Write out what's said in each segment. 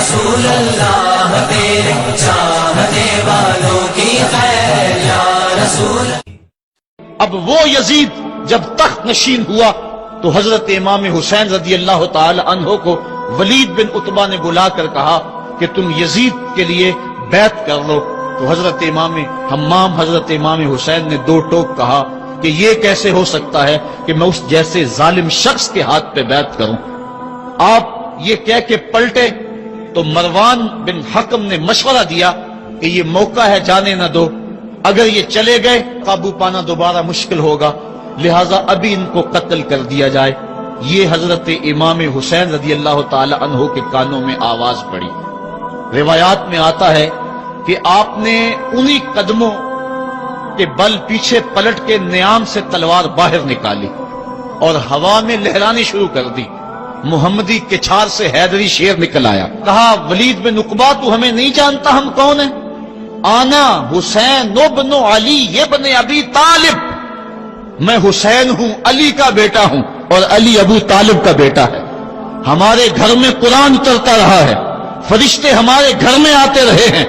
رسول اللہ تیرے چاہنے والوں کی خیر یا رسول۔ اب وہ یزید جب تخت نشین ہوا تو حضرت امام حسین رضی اللہ تعالی عنہ کو ولید بن عتبہ نے بلا کر کہا کہ تم یزید کے لیے بیعت کر لو۔ تو حضرت امام حمام حضرت امام حسین نے دو ٹوک کہا کہ یہ کیسے ہو سکتا ہے کہ میں اس جیسے ظالم شخص کے ہاتھ پہ بیعت کروں۔ آپ یہ کہہ کے پلٹے تو مروان بن حکم نے مشورہ دیا کہ یہ موقع ہے جانے نہ دو، اگر یہ چلے گئے قابو پانا دوبارہ مشکل ہوگا، لہٰذا ابھی ان کو قتل کر دیا جائے۔ یہ حضرت امام حسین رضی اللہ تعالی عنہ کے کانوں میں آواز پڑی۔ روایات میں آتا ہے کہ آپ نے انہی قدموں کے بل پیچھے پلٹ کے نیام سے تلوار باہر نکالی اور ہوا میں لہرانی شروع کر دی۔ محمدی کچھار سے حیدری شیر نکل آیا، کہا ولید بن عقبہ تو ہمیں نہیں جانتا ہم کون ہیں؟ آنا حسین ابن علی ابن ابی طالب، میں حسین ہوں، علی کا بیٹا ہوں، اور علی ابو طالب کا بیٹا ہے۔ ہمارے گھر میں قرآن اترتا رہا ہے، فرشتے ہمارے گھر میں آتے رہے ہیں۔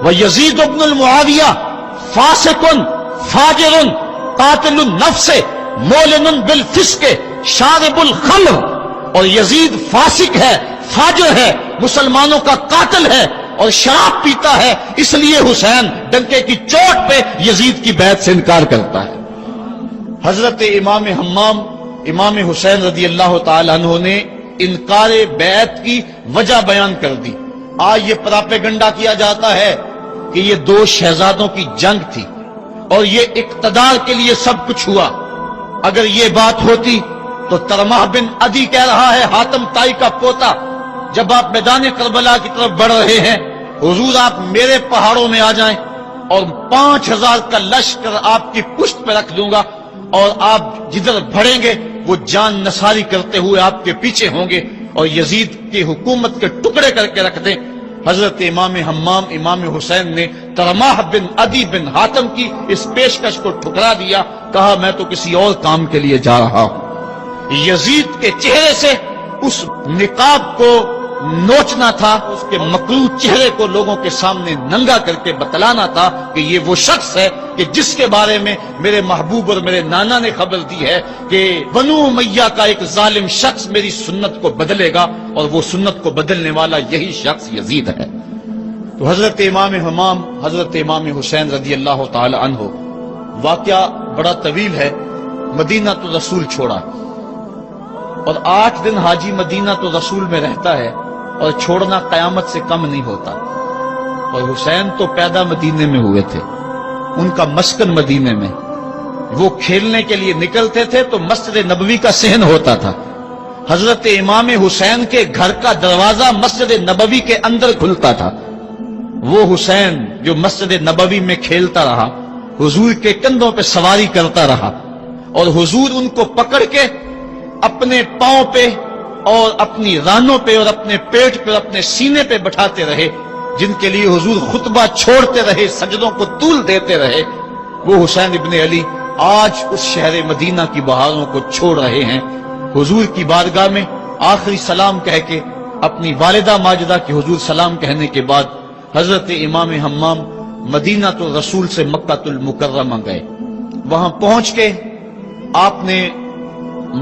وَيَزِيدُ ابن المعاویہ فاسق فاجر قاتل النفس مولن بالفسق شارب الخمر، اور یزید فاسق ہے، فاجر ہے، مسلمانوں کا قاتل ہے اور شراب پیتا ہے، اس لیے حسین ڈنکے کی چوٹ پہ یزید کی بیعت سے انکار کرتا ہے۔ حضرت امام حمام امام حسین رضی اللہ تعالی عنہ نے انکار بیعت کی وجہ بیان کر دی۔ آج یہ پراپیگنڈا کیا جاتا ہے کہ یہ دو شہزادوں کی جنگ تھی اور یہ اقتدار کے لیے سب کچھ ہوا۔ اگر یہ بات ہوتی تو ترمح بن عدی کہہ رہا ہے، حاتم طائی کا پوتا، جب آپ میدان کربلا کی طرف بڑھ رہے ہیں، حضور آپ میرے پہاڑوں میں آ جائیں اور 5000 کا لشکر آپ کی پشت پہ رکھ دوں گا، اور آپ جدھر بڑھیں گے وہ جان نثاری کرتے ہوئے آپ کے پیچھے ہوں گے اور یزید کی حکومت کے ٹکڑے کر کے رکھ دیں۔ حضرت امام حمام امام حسین نے ترماح بن عدی بن حاتم کی اس پیشکش کو ٹھکرا دیا، کہا میں تو کسی اور کام کے لیے جا رہا ہوں۔ یزید کے چہرے سے اس نقاب کو نوچنا تھا، اس کے مکروہ چہرے کو لوگوں کے سامنے ننگا کر کے بتلانا تھا کہ یہ وہ شخص ہے کہ جس کے بارے میں میرے محبوب اور میرے نانا نے خبر دی ہے کہ بنو امیہ کا ایک ظالم شخص میری سنت کو بدلے گا، اور وہ سنت کو بدلنے والا یہی شخص یزید ہے۔ تو حضرت امام حمام حضرت امام حسین رضی اللہ تعالی عنہ، واقعہ بڑا طویل ہے، مدینہ تو رسول چھوڑا اور 8 دن حاجی مدینہ تو رسول میں رہتا ہے اور چھوڑنا قیامت سے کم نہیں ہوتا۔ اور حسین تو پیدا مدینے میں ہوئے تھے، ان کا مسکن مدینے میں، وہ کھیلنے کے لیے نکلتے تھے تو مسجد نبوی کا صحن ہوتا تھا۔ حضرت امام حسین کے گھر کا دروازہ مسجد نبوی کے اندر کھلتا تھا۔ وہ حسین جو مسجد نبوی میں کھیلتا رہا، حضور کے کندھوں پہ سواری کرتا رہا، اور حضور ان کو پکڑ کے اپنے پاؤں پہ اور اپنی رانوں پہ اور اپنے پیٹ پہ اور اپنے سینے پہ بٹھاتے رہے، جن کے لیے حضور خطبہ چھوڑتے رہے، سجدوں کو طول دیتے رہے۔ وہ حسین ابن علی آج اس شہر مدینہ کی بہاروں کو چھوڑ رہے ہیں۔ حضور کی بارگاہ میں آخری سلام کہہ کے اپنی والدہ ماجدہ کے حضور سلام کہنے کے بعد حضرت امام حمام مدینہ تو رسول سے مکہ المکرمہ گئے۔ وہاں پہنچ کے آپ نے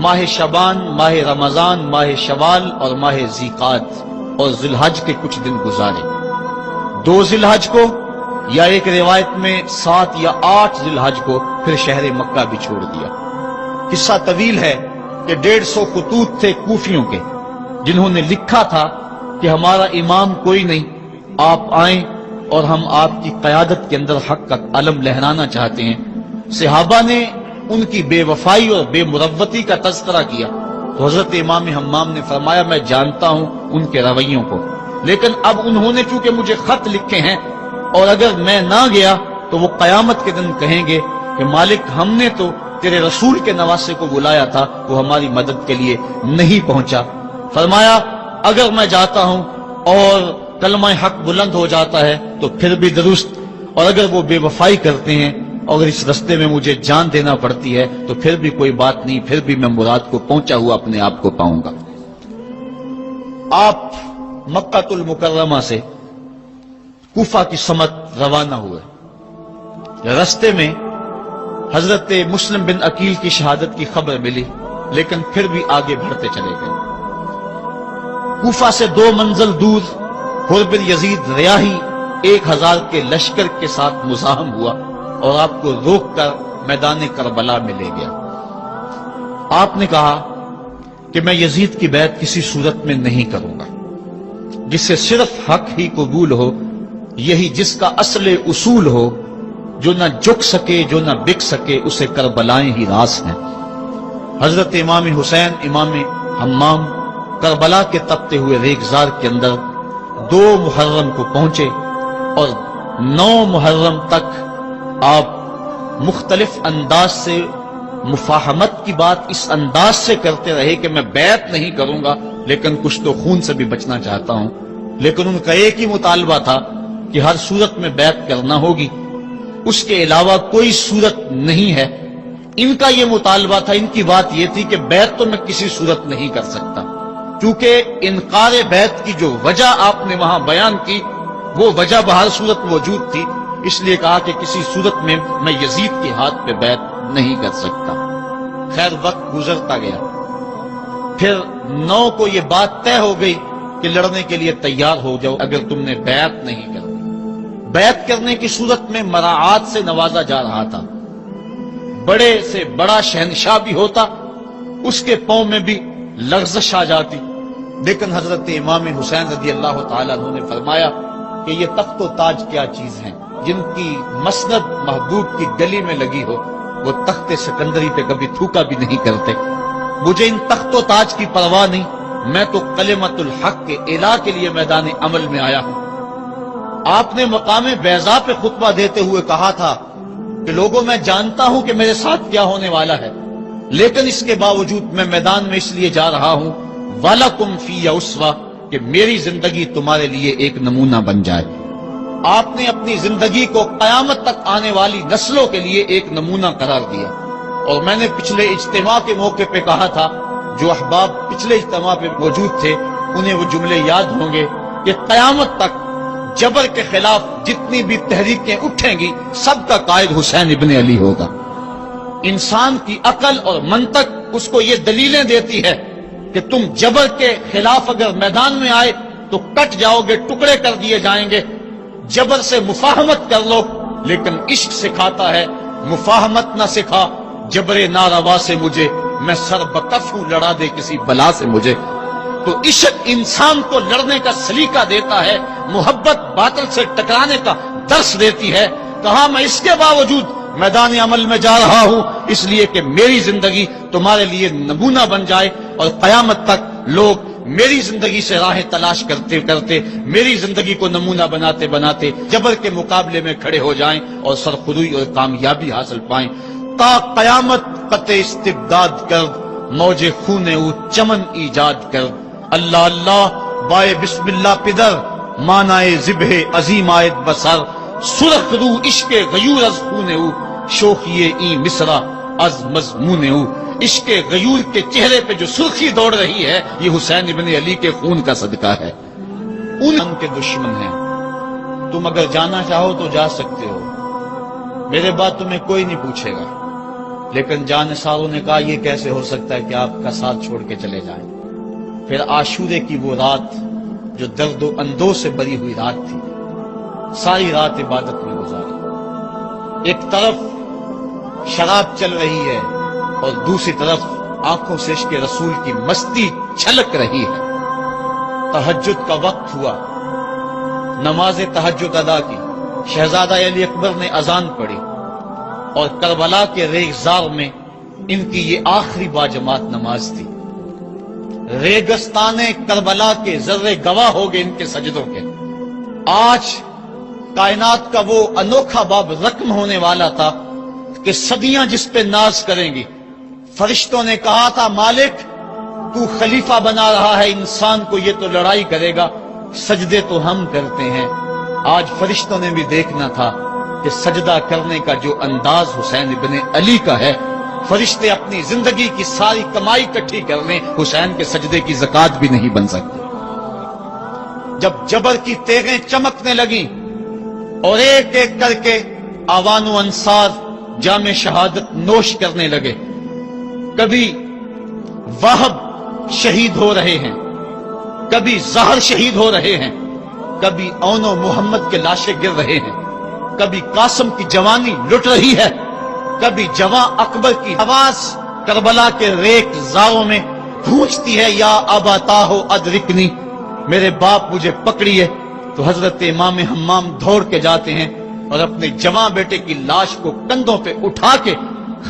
ماہ شعبان، ماہ رمضان، ماہ شوال اور ماہ ذیقعد اور ذی الحج کے کچھ دن گزارے۔ 2 ذی الحج کو، یا ایک روایت میں 7 یا 8 ذی الحج کو پھر شہر مکہ بھی چھوڑ دیا۔ قصہ طویل ہے کہ 150 خطوط تھے کوفیوں کے، جنہوں نے لکھا تھا کہ ہمارا امام کوئی نہیں، آپ آئیں اور ہم آپ کی قیادت کے اندر حق کا علم لہرانا چاہتے ہیں۔ صحابہ نے ان کی بے وفائی اور بے مروتی کا تذکرہ کیا تو حضرت امام حمام نے فرمایا میں جانتا ہوں ان کے رویوں کو، لیکن اب انہوں نے چونکہ مجھے خط لکھے ہیں اور اگر میں نہ گیا تو وہ قیامت کے دن کہیں گے کہ مالک ہم نے تو تیرے رسول کے نواسے کو بلایا تھا، وہ ہماری مدد کے لیے نہیں پہنچا۔ فرمایا اگر میں جاتا ہوں اور کلمہ حق بلند ہو جاتا ہے تو پھر بھی درست، اور اگر وہ بے وفائی کرتے ہیں اور اس رستے میں مجھے جان دینا پڑتی ہے تو پھر بھی کوئی بات نہیں، پھر بھی میں مراد کو پہنچا ہوا اپنے آپ کو پاؤں گا۔ آپ مکہ المکرمہ سے کوفہ کی سمت روانہ ہوئے. رستے میں حضرت مسلم بن عقیل کی شہادت کی خبر ملی، لیکن پھر بھی آگے بڑھتے چلے گئے. کوفہ سے 2 منزل دور حر بن یزید ریاحی 1000 کے لشکر کے ساتھ مزاحم ہوا اور آپ کو روک کر میدان کربلا میں لے گیا. آپ نے کہا کہ میں یزید کی بیعت کسی صورت میں نہیں کروں گا. جس سے صرف حق ہی قبول ہو، یہی جس کا اصل اصول ہو، جو نہ جھک سکے جو نہ بک سکے، اسے کربلائیں ہی راس ہیں. حضرت امام حسین امام حمام کربلا کے تپتے ہوئے ریگزار کے اندر 2 محرم کو پہنچے اور 9 محرم تک آپ مختلف انداز سے مفاہمت کی بات اس انداز سے کرتے رہے کہ میں بیعت نہیں کروں گا، لیکن کچھ تو خون سے بھی بچنا چاہتا ہوں. لیکن ان کا ایک ہی مطالبہ تھا کہ ہر صورت میں بیعت کرنا ہوگی، اس کے علاوہ کوئی صورت نہیں ہے. ان کا یہ مطالبہ تھا، ان کی بات یہ تھی کہ بیعت تو میں کسی صورت نہیں کر سکتا. چونکہ انکار بیعت کی جو وجہ آپ نے وہاں بیان کی، وہ وجہ بہر صورت موجود تھی، اس لیے کہا کہ کسی صورت میں میں یزید کے ہاتھ پہ بیعت نہیں کر سکتا. خیر وقت گزرتا گیا. پھر 9 کو یہ بات طے ہو گئی کہ لڑنے کے لیے تیار ہو جاؤ اگر تم نے بیعت نہیں کرنی. بیعت کرنے کی صورت میں مراعات سے نوازا جا رہا تھا. بڑے سے بڑا شہنشاہ بھی ہوتا، اس کے پاؤں میں بھی لغزش آ جاتی. لیکن حضرت امام حسین رضی اللہ تعالیٰ عنہ نے فرمایا کہ یہ تخت و تاج کیا چیز ہیں، جن کی مسند محبوب کی گلی میں لگی ہو، وہ تخت سکندری پہ کبھی تھوکا بھی نہیں کرتے. مجھے ان تخت و تاج کی پرواہ نہیں، میں تو کلمت الحق کے اعلیٰ کے لیے میدان عمل میں آیا ہوں. آپ نے مقام بیضا پہ خطبہ دیتے ہوئے کہا تھا کہ لوگوں میں جانتا ہوں کہ میرے ساتھ کیا ہونے والا ہے، لیکن اس کے باوجود میں میدان میں اس لیے جا رہا ہوں وَلَكُمْ فِيَّ أُسْوَةٌ کہ میری زندگی تمہارے لیے ایک نمونہ بن جائے. آپ نے اپنی زندگی کو قیامت تک آنے والی نسلوں کے لیے ایک نمونہ قرار دیا. اور میں نے پچھلے اجتماع کے موقع پہ کہا تھا، جو احباب پچھلے اجتماع پہ موجود تھے انہیں وہ جملے یاد ہوں گے کہ قیامت تک جبر کے خلاف جتنی بھی تحریکیں اٹھیں گی، سب کا قائد حسین ابن علی ہوگا. انسان کی عقل اور منطق اس کو یہ دلیلیں دیتی ہے کہ تم جبر کے خلاف اگر میدان میں آئے تو کٹ جاؤ گے، ٹکڑے کر دیے جائیں گے. جبر سے مفاہمت کر لو، لیکن عشق سکھاتا ہے مفاہمت نہ سکھا، جبر ناروا سے مجھے، میں سر بکف ہوں، لڑا دے کسی بلا سے مجھے. تو عشق انسان کو لڑنے کا سلیقہ دیتا ہے، محبت باطل سے ٹکرانے کا درس دیتی ہے. کہا میں اس کے باوجود میدان عمل میں جا رہا ہوں اس لیے کہ میری زندگی تمہارے لیے نمونہ بن جائے اور قیامت تک لوگ میری زندگی سے راہیں تلاش کرتے کرتے میری زندگی کو نمونہ بناتے بناتے جبر کے مقابلے میں کھڑے ہو جائیں اور سرخروئی اور کامیابی حاصل پائیں. تا قیامت قطع استبداد کر، موج خون او چمن ایجاد کر. اللہ اللہ بائے بسم اللہ پدر، مانائے ذبح عظیم آیت بسر. سرخ رو عشق غیور از خون او، شوخی این مصرع از مضمون او. عشق غیور کے چہرے پہ جو سرخی دوڑ رہی ہے، یہ حسین ابن علی کے خون کا صدقہ ہے. ان کے دشمن ہیں. تم اگر جانا چاہو تو جا سکتے ہو، میرے بعد تمہیں کوئی نہیں پوچھے گا. لیکن جانثاروں نے کہا یہ کیسے ہو سکتا ہے کہ آپ کا ساتھ چھوڑ کے چلے جائیں. پھر عاشورے کی وہ رات جو درد و اندوہ سے بری ہوئی رات تھی، ساری رات عبادت میں گزاری. ایک طرف شراب چل رہی ہے اور دوسری طرف آنکھوں سے عشق رسول کی مستی چھلک رہی ہے. تہجد کا وقت ہوا، نماز تہجد ادا کی. شہزادہ علی اکبر نے اذان پڑھی اور کربلا کے ریگزار میں ان کی یہ آخری باجماعت نماز تھی. ریگستان کربلا کے ذرے گواہ ہو گئے ان کے سجدوں کے. آج کائنات کا وہ انوکھا باب رقم ہونے والا تھا کہ صدیاں جس پہ ناز کریں گی. فرشتوں نے کہا تھا مالک تو خلیفہ بنا رہا ہے انسان کو، یہ تو لڑائی کرے گا، سجدے تو ہم کرتے ہیں. آج فرشتوں نے بھی دیکھنا تھا کہ سجدہ کرنے کا جو انداز حسین ابن علی کا ہے، فرشتے اپنی زندگی کی ساری کمائی اکٹھی کر لیں، حسین کے سجدے کی زکوٰۃ بھی نہیں بن سکتی. جب جبر کی تیغیں چمکنے لگیں اور ایک ایک کر کے آوان و انصار جام شہادت نوش کرنے لگے، کبھی واہب شہید ہو رہے ہیں، کبھی زہر شہید ہو رہے ہیں، کبھی اون و محمد کے لاشیں گر رہے ہیں، کبھی قاسم کی جوانی لٹ رہی ہے، کبھی جواں اکبر کی آواز کربلا کے ریک زاروں میں گونجتی ہے، یا ابا ہو ادرکنی، میرے باپ مجھے پکڑیے۔ تو حضرت امام حمام دوڑ کے جاتے ہیں اور اپنے جواں بیٹے کی لاش کو کندھوں پہ اٹھا کے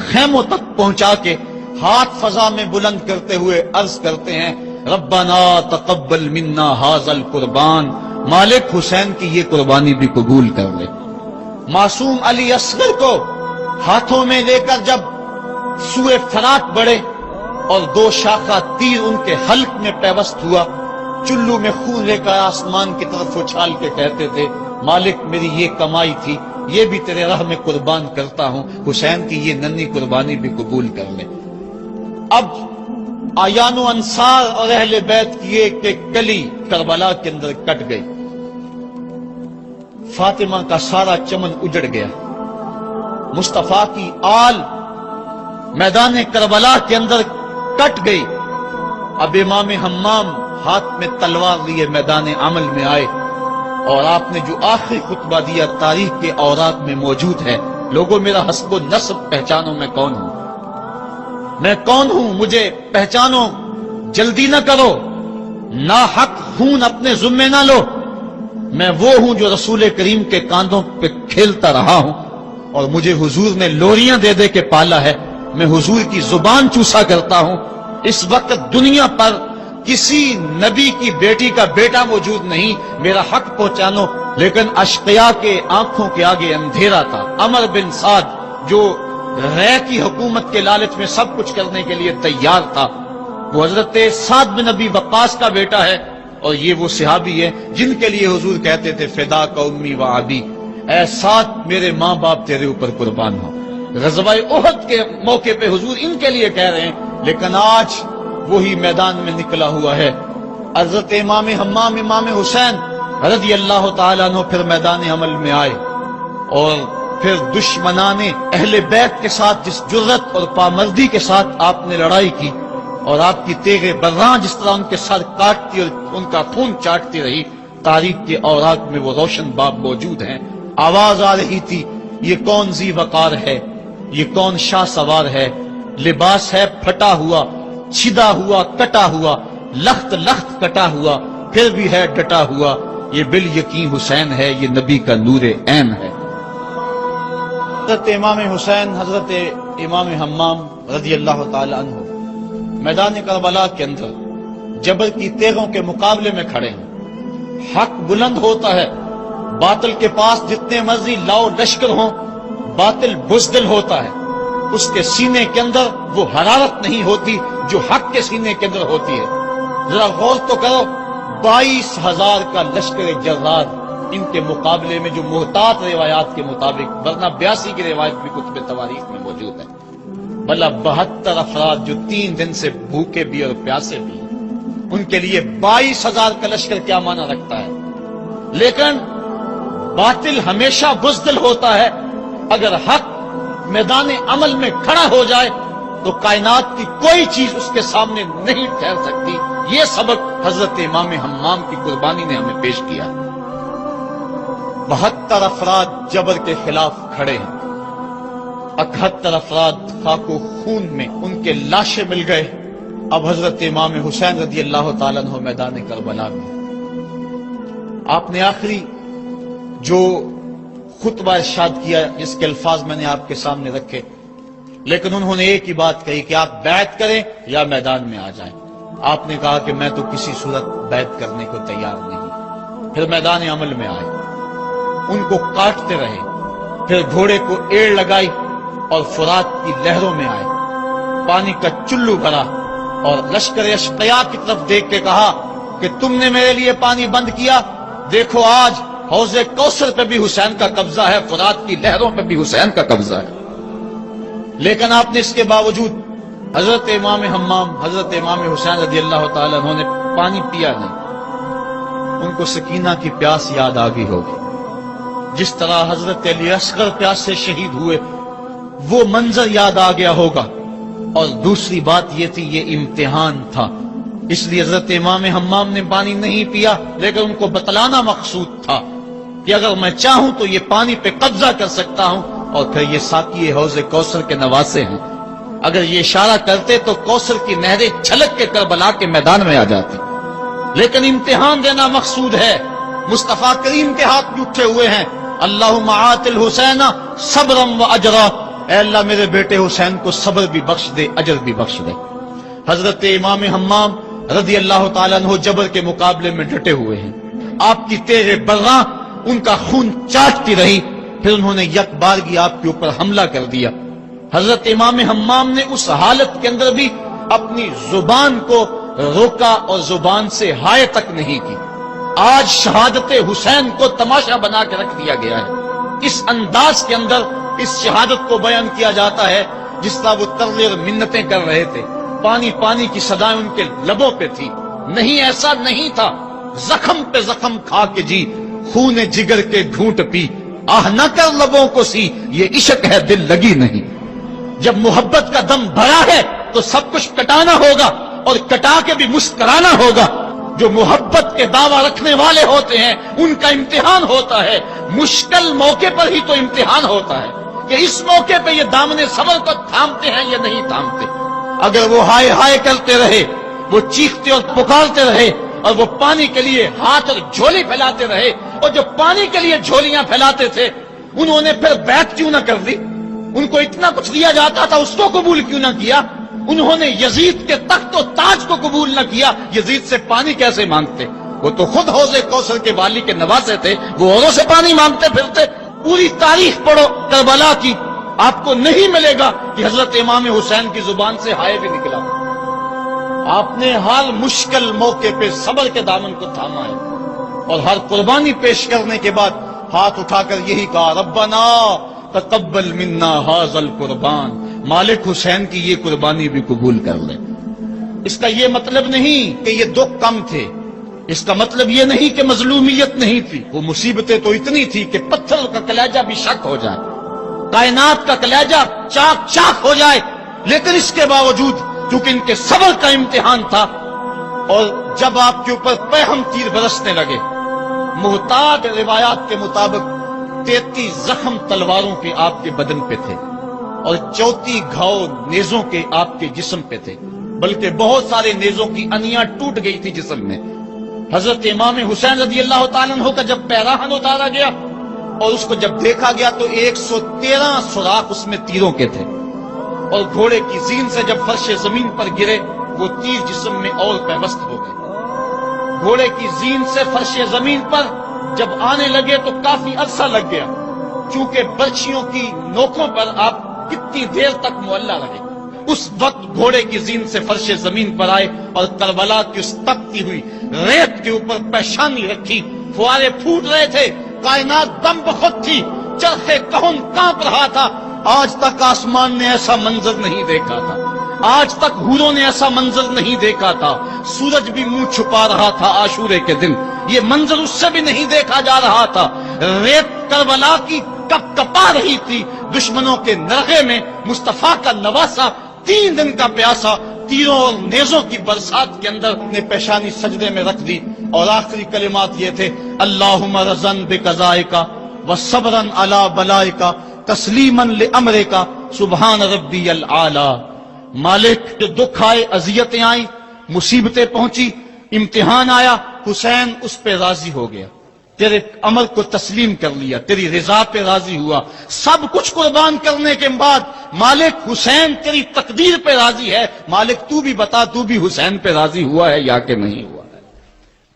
خیموں تک پہنچا کے ہاتھ فضا میں بلند کرتے ہوئے عرض کرتے ہیں، ربنا تقبل منا ھذا القربان، مالک حسین کی یہ قربانی بھی قبول کر لے۔ معصوم علی اصغر کو ہاتھوں میں لے کر جب سوئے فرات بڑھے اور دو شاخہ تیر ان کے حلق میں پیوست ہوا، چلو میں خون لے کر آسمان کی طرف اچھال کے کہتے تھے، مالک میری یہ کمائی تھی، یہ بھی تیرے راہ میں قربان کرتا ہوں، حسین کی یہ ننھی قربانی بھی قبول کر لے۔ اب آیان و انصار اور اہل بیت کی ایک ایک کلی کربلا کے اندر کٹ گئی، فاطمہ کا سارا چمن اجڑ گیا، مصطفیٰ کی آل میدان کربلا کے اندر کٹ گئی۔ اب امام حمام ہاتھ میں تلوار لیے میدان عمل میں آئے اور آپ نے جو آخری خطبہ دیا تاریخ کے اوراق میں موجود ہے، لوگوں میرا حسب و نسب پہچانو، میں کون ہوں، میں کون ہوں، مجھے پہچانو، جلدی نہ کرو، ناحق خون اپنے ذمے نہ لو، میں وہ ہوں جو رسول کریم کے کاندھوں پہ کھیلتا رہا ہوں اور مجھے حضور نے لوریاں دے دے کے پالا ہے، میں حضور کی زبان چوسا کرتا ہوں۔ اس وقت دنیا پر کسی نبی کی بیٹی کا بیٹا موجود نہیں، میرا حق پہنچانو۔ لیکن اشقیاء کے آنکھوں کے آگے اندھیرا تھا۔ عمر بن سعد جو رے کی حکومت کے لالچ میں سب کچھ کرنے کے لیے تیار تھا، وہ حضرت سعد بن نبی وقاص کا بیٹا ہے، اور یہ وہ صحابی ہے جن کے لیے حضور کہتے تھے فدا کا امی و ابی، اے سعد میرے ماں باپ تیرے اوپر قربان ہو۔ غزوہ احد کے موقع پہ حضور ان کے لیے کہہ رہے ہیں، لیکن آج وہی میدان میں نکلا ہوا ہے۔ حضرت امام حمام امام حسین رضی اللہ تعالیٰ عنہ پھر میدان عمل میں آئے، اور پھر دشمنان اہل بیت کے ساتھ جس جرت اور پامردی کے ساتھ آپ نے لڑائی کی، اور آپ کی تیغ براں جس طرح ان کے سر کاٹتی اور ان کا خون چاٹتی رہی، تاریخ کے اوراق میں وہ روشن باب موجود ہیں۔ آواز آ رہی تھی، یہ کون ذی وقار ہے، یہ کون شاہ سوار ہے، لباس ہے پھٹا ہوا، چھدا ہوا، کٹا ہوا، لخت لخت کٹا ہوا، پھر بھی ہے ڈٹا ہوا، یہ بال یقین حسین ہے، یہ نبی کا نور عین ہے۔ حضرت امام حسین حضرت امام حمام رضی اللہ تعالی عنہ میدان کربلا کے اندر جبر کی تیغوں کے مقابلے میں کھڑے ہیں۔ حق بلند ہوتا ہے، باطل کے پاس جتنے مرضی لاؤ لشکر ہوں، باطل بزدل ہوتا ہے، اس کے سینے کے اندر وہ حرارت نہیں ہوتی جو حق کے سینے کے اندر ہوتی ہے۔ ذرا غور تو کرو، 22,000 کا لشکر جرار ان کے مقابلے میں، جو محتاط روایات کے مطابق، ورنہ 82 کی روایت بھی کتب تواریخ میں موجود ہے، بھلا 72 افراد جو 3 دن سے بھوکے بھی اور پیاسے بھی، ان کے لیے 22,000 کا لشکر کیا معنی رکھتا ہے؟ لیکن باطل ہمیشہ بزدل ہوتا ہے، اگر حق میدان عمل میں کھڑا ہو جائے تو کائنات کی کوئی چیز اس کے سامنے نہیں ٹھہر سکتی۔ یہ سبق حضرت امام حمام کی قربانی نے ہمیں پیش کیا۔ 72 افراد جبر کے خلاف کھڑے ہیں، 71 افراد خاک و خون میں ان کے لاشیں مل گئے۔ اب حضرت امام حسین رضی اللہ تعالیٰ عنہ میدان کربلا میں، آپ نے آخری جو خطبہ ارشاد کیا جس کے الفاظ میں نے آپ کے سامنے رکھے، لیکن انہوں نے ایک ہی بات کہی کہ آپ بیعت کریں یا میدان میں آ جائیں۔ آپ نے کہا کہ میں تو کسی صورت بیعت کرنے کو تیار نہیں۔ پھر میدان عمل میں آئے، ان کو کاٹتے رہے، پھر گھوڑے کو ایڑ لگائی اور فرات کی لہروں میں آئے، پانی کا چلو بھرا اور لشکر اشقیاء کی طرف دیکھ کے کہا کہ تم نے میرے لیے پانی بند کیا، دیکھو آج حوض کوثر پہ بھی حسین کا قبضہ ہے، فرات کی لہروں پہ بھی حسین کا قبضہ ہے۔ لیکن آپ نے اس کے باوجود حضرت امام حمام حضرت امام حسین رضی اللہ تعالیٰ عنہ نے پانی پیا نہیں۔ ان کو سکینہ کی پیاس یاد آ گئی ہوگی، جس طرح حضرت علی اصغر پیاس سے شہید ہوئے وہ منظر یاد آ گیا ہوگا۔ اور دوسری بات یہ تھی، یہ امتحان تھا، اس لیے حضرت امام حمام نے پانی نہیں پیا، لیکن ان کو بتلانا مقصود تھا کہ اگر میں چاہوں تو یہ پانی پہ قبضہ کر سکتا ہوں، اور پھر یہ ساقی حوض کوثر کے نواسے ہیں، اگر یہ اشارہ کرتے تو کوثر کی نہریں چھلک کے کربلا کے میدان میں آ جاتی، لیکن امتحان دینا مقصود ہے۔ مصطفیٰ کریم کے ہاتھ بھی اٹھے ہوئے ہیں، اللہم آت الحسین صبرا و اجرا، اے اللہ میرے بیٹے حسین کو صبر بھی بخش دے، اجر بھی بخش دے۔ حضرت امام حمام رضی اللہ تعالیٰ عنہ جبر کے مقابلے میں ڈٹے ہوئے ہیں، آپ کی تیز برقاں ان کا خون چاٹتی رہی، پھر انہوں نے یک بارگی آپ کے اوپر حملہ کر دیا۔ حضرت امام حمام نے اس حالت کے اندر بھی اپنی زبان کو روکا اور زبان سے ہائے تک نہیں کی۔ آج شہادت حسین کو تماشا بنا کے رکھ دیا گیا ہے، اس انداز کے اندر اس شہادت کو بیان کیا جاتا ہے جس طرح وہ ترلے اور منتیں کر رہے تھے، پانی پانی کی صدائیں ان کے لبوں پہ تھی۔ نہیں، ایسا نہیں تھا، زخم پہ زخم کھا کے جی، خون جگر کے گھونٹ پی، آہ نہ کر لبوں کو سی، یہ عشق ہے دل لگی نہیں۔ جب محبت کا دم بھرا ہے تو سب کچھ کٹانا ہوگا اور کٹا کے بھی مسکرانا ہوگا۔ جو محبت کے دعویٰ رکھنے والے ہوتے ہیں ان کا امتحان ہوتا ہے، مشکل موقع پر ہی تو امتحان ہوتا ہے کہ اس موقع پہ یہ دامن صبر کو تھامتے ہیں یا نہیں تھامتے۔ اگر وہ ہائے ہائے کرتے رہے، وہ چیختے اور پکارتے رہے، اور وہ پانی کے لیے ہاتھ اور جھولی پھیلاتے رہے، اور جو پانی کے لیے جھولیاں پھیلاتے تھے انہوں نے پھر بیعت کیوں نہ کر دی؟ ان کو اتنا کچھ دیا جاتا تھا، اس کو قبول کیوں نہ کیا؟ انہوں نے یزید کے تخت و تاج کو قبول نہ کیا، یزید سے پانی کیسے مانگتے؟ وہ تو خود حوض کوثر کے والی کے نواسے تھے، وہ اوروں سے پانی مانگتے پھرتے۔ پوری تاریخ پڑھو کربلا کی، آپ کو نہیں ملے گا کہ حضرت امام حسین کی زبان سے ہائے بھی نکلا۔ آپ نے ہر مشکل موقع پہ صبر کے دامن کو تھاما ہے، اور ہر قربانی پیش کرنے کے بعد ہاتھ اٹھا کر یہی کہا، ربنا تقبل منا ھذا القربان، مالک حسین کی یہ قربانی بھی قبول کر لے۔ اس کا یہ مطلب نہیں کہ یہ دکھ کم تھے، اس کا مطلب یہ نہیں کہ مظلومیت نہیں تھی، وہ مصیبتیں تو اتنی تھی کہ پتھر کا کلیجہ بھی شک ہو جائے، کائنات کا کلیجہ چاک چاک ہو جائے، لیکن اس کے باوجود کیونکہ ان کے صبر کا امتحان تھا، اور جب آپ کے اوپر پہم تیر برسنے لگے، محتاط روایات کے مطابق 33 زخم تلواروں کے آپ کے بدن پہ تھے، اور 34 گھاؤ نیزوں کے آپ کے جسم پہ تھے، بلکہ بہت سارے نیزوں کی انیاں ٹوٹ گئی تھی جسم میں۔ حضرت امام حسین رضی اللہ تعالیٰ عنہ کا جب پیراہن اتارا گیا اور اس کو جب دیکھا گیا تو 113 سوراخ اس میں تیروں کے تھے، اور گھوڑے کی زین سے جب فرش زمین پر گرے وہ تیر جسم میں اور پیوست ہو گئے۔ گھوڑے کی زین سے فرش زمین پر جب آنے لگے تو کافی عرصہ لگ گیا، چونکہ برچھیوں کی نوکوں پر آپ کتنی دیر تک معلّہ رہے۔ اس وقت گھوڑے کی زین سے فرش زمین پر آئے اور کربلا کی اس تپتی ہوئی ریت کے اوپر پیشانی رکھی، فوارے پھوٹ رہے تھے، کائنات دم بخود تھی، چرخ کہن کانپ رہا تھا۔ آج تک آسمان نے ایسا منظر نہیں دیکھا تھا، آج تک حوروں نے ایسا منظر نہیں دیکھا تھا، سورج بھی منہ چھپا رہا تھا عاشورے کے دن، یہ منظر اس سے بھی نہیں دیکھا جا رہا تھا۔ ریت کربلا کی کپ کپا رہی تھی، دشمنوں کے نرغے میں مصطفیٰ کا نواسا 3 دن کا پیاسا تیروں اور نیزوں کی برسات کے اندر نے پیشانی سجدے میں رکھ دی، اور آخری کلمات یہ تھے، اللہم رضن بقضائک وصبرا علی بلائک تسلیما لامرک سبحان ربی العالی۔ مالک، جو دکھ آئے، اذیتیں آئیں، مصیبتیں پہنچی، امتحان آیا، حسین اس پہ راضی ہو گیا، تیرے امر کو تسلیم کر لیا، تیری رضا پہ راضی ہوا۔ سب کچھ قربان کرنے کے بعد مالک حسین تیری تقدیر پہ راضی ہے، مالک تو بھی بتا، تو بھی حسین پہ راضی ہوا ہے یا کہ نہیں ہوا ہے؟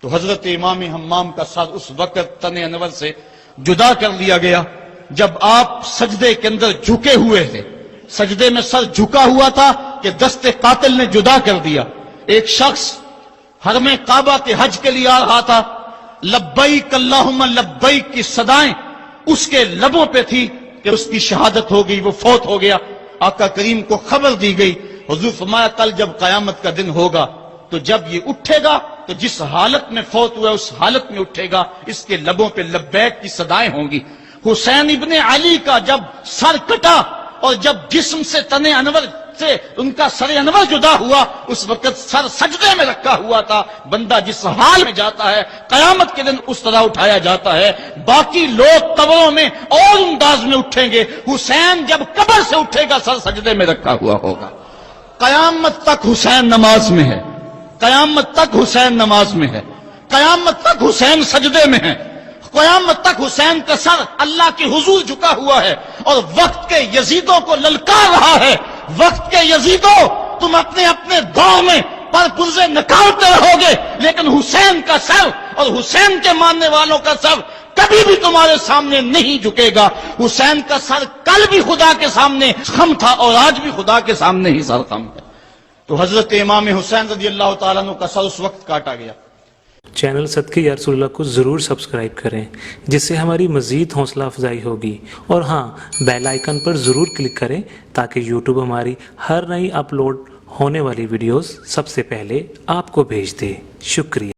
تو حضرت امام حمام کا سر اس وقت تن انور سے جدا کر لیا گیا جب آپ سجدے کے اندر جھکے ہوئے تھے، سجدے میں سر جھکا ہوا تھا کہ دست قاتل نے جدا کر دیا۔ ایک شخص حرم کعبہ کے حج کے لیے آ رہا تھا، لبیک اللہم لبیک کی صدائیں اس کے لبوں پہ تھی کہ اس کی شہادت ہو گئی، وہ فوت ہو گیا۔ آقا کریم کو خبر دی گئی، حضور فرمایا کل جب قیامت کا دن ہوگا تو جب یہ اٹھے گا تو جس حالت میں فوت ہوا اس حالت میں اٹھے گا، اس کے لبوں پہ لبیک کی صدائیں ہوں گی۔ حسین ابن علی کا جب سر کٹا اور جب جسم سے تن انور سے ان کا سر انور جدا ہوا، اس وقت سر سجدے میں رکھا ہوا تھا۔ بندہ جس حال میں جاتا ہے قیامت کے دن اس طرح اٹھایا جاتا ہے۔ باقی لوگ قبروں میں اور انداز میں اٹھیں گے، حسین جب قبر سے اٹھے گا سر سجدے میں رکھا ہوا ہوگا۔ قیامت تک حسین نماز میں ہے، قیامت تک حسین نماز میں ہے، قیامت تک حسین سجدے میں ہے، قیامت تک حسین کا سر اللہ کے حضور جھکا ہوا ہے اور وقت کے یزیدوں کو للکار رہا ہے۔ وقت کے یزیدوں، تم اپنے اپنے دور میں پر پرزے نکالتے رہو گے، لیکن حسین کا سر اور حسین کے ماننے والوں کا سر کبھی بھی تمہارے سامنے نہیں جھکے گا۔ حسین کا سر کل بھی خدا کے سامنے خم تھا اور آج بھی خدا کے سامنے ہی سر خم ہے۔ تو حضرت امام حسین رضی اللہ تعالیٰ عنہ کا سر اس وقت کاٹا گیا۔ چینل صدقے یا رسول اللہ کو ضرور سبسکرائب کریں، جس سے ہماری مزید حوصلہ افزائی ہوگی، اور ہاں بیل آئیکن پر ضرور کلک کریں تاکہ یوٹیوب ہماری ہر نئی اپلوڈ ہونے والی ویڈیوز سب سے پہلے آپ کو بھیج دے۔ شکریہ۔